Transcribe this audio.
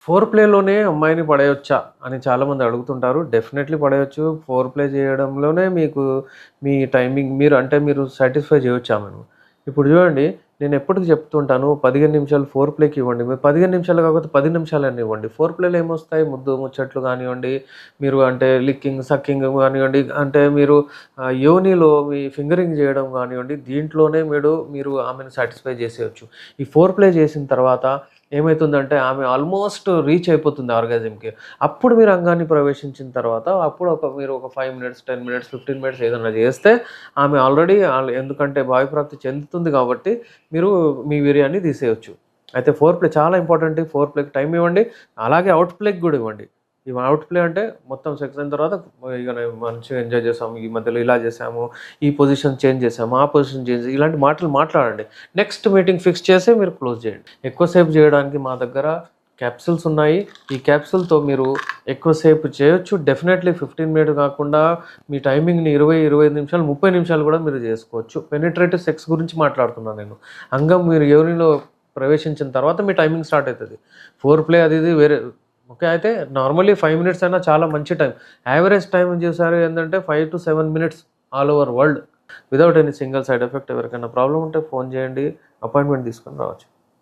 Four ప్లేలోనే అమ్మాయిని పడేయొచ్చా అని చాలామంది అడుగుతుంటారు. డెఫినెట్‌లీ పడేయొచ్చు. ఫోర్ ప్లే చేయడంలోనే మీకు మీ టైమింగ్ మీరు సాటిస్ఫై చేయొచ్చు ఆమెను. ఇప్పుడు చూడండి, నేను ఎప్పటికి చెప్తుంటాను 15 నిమిషాలు ఫోర్ ప్లేకి ఇవ్వండి. మీరు 15 నిమిషాలు కాకపోతే 10 నిమిషాలైనా ఇవ్వండి. ఫోర్ ప్లేలో ఏమొస్తాయి, ముద్దు ముచ్చట్లు కానివ్వండి, మీరు అంటే లిక్కింగ్, సక్కింగ్ కానివ్వండి, అంటే మీరు యోనిలో మీ ఫింగరింగ్ చేయడం కానివ్వండి, దీంట్లోనే మీరు ఆమెను సాటిస్ఫై చేసేయొచ్చు. ఈ ఫోర్ ప్లే చేసిన తర్వాత ఏమైతుందంటే ఆమె ఆల్మోస్ట్ రీచ్ అయిపోతుంది ఆర్గాజమ్‌కి. అప్పుడు మీరు అంగాన్ని ప్రవేశించిన తర్వాత మీరు ఒక 5 మినిట్స్, 10 మినిట్స్, 15 మినిట్స్ ఏదన్నా చేస్తే ఆమె ఆల్రెడీ ఎందుకంటే భావప్రాప్తి చెందుతుంది కాబట్టి మీరు మీ వీర్యాన్ని తీసేయొచ్చు. అయితే ఫోర్ ప్లే చాలా ఇంపార్టెంట్. ఫోర్ ప్లేకి టైమ్ ఇవ్వండి. అలాగే అవుట్ ప్లేకి గూడా ఇవ్వండి. అవుట్ ప్లే అంటే మొత్తం సెక్స్ అయిన తర్వాత ఇగ మంచిగా ఎంజాయ్ చేసాము. ఈ మధ్యలో ఇలా చేసాము. ఈ పొజిషన్ చేంజ్ చేసాము. ఆ పొజిషన్ చేంజ్ ఇలాంటి మాటలు మాట్లాడండి. నెక్స్ట్ మీటింగ్ ఫిక్స్ చేసి మీరు క్లోజ్ చేయండి. ఎక్కువసేపు చేయడానికి మా దగ్గర క్యాప్సూల్స్ ఉన్నాయి. ఈ క్యాప్సూల్‌తో మీరు ఎక్కువసేపు చేయొచ్చు. డెఫినెట్‌లీ 15 మినిట్స్ కాకుండా మీ టైమింగ్‌ని 20, 25 నిమిషాలు, 30 నిమిషాలు కూడా మీరు చేసుకోవచ్చు. పెనిట్రేటివ్ సెక్స్ గురించి మాట్లాడుతున్నాను నేను. అంగం మీరు యోనిలో ప్రవేశించిన తర్వాత మీ టైమింగ్ స్టార్ట్ అయితది. ఫోర్ ప్లే అది ఇది వేరే. ఓకే. అయితే నార్మల్లీ 5 మినిట్స్ అయినా చాలా మంచి టైం. యావరేజ్ టైమ్ చూసారు ఏందంటే 5-7 minutes all over world. Without any single side effect. ఎవరికైనా ప్రాబ్లమ్ ఉంటే ఫోన్ చేయండి. అపాయింట్మెంట్ తీసుకొని రావచ్చు.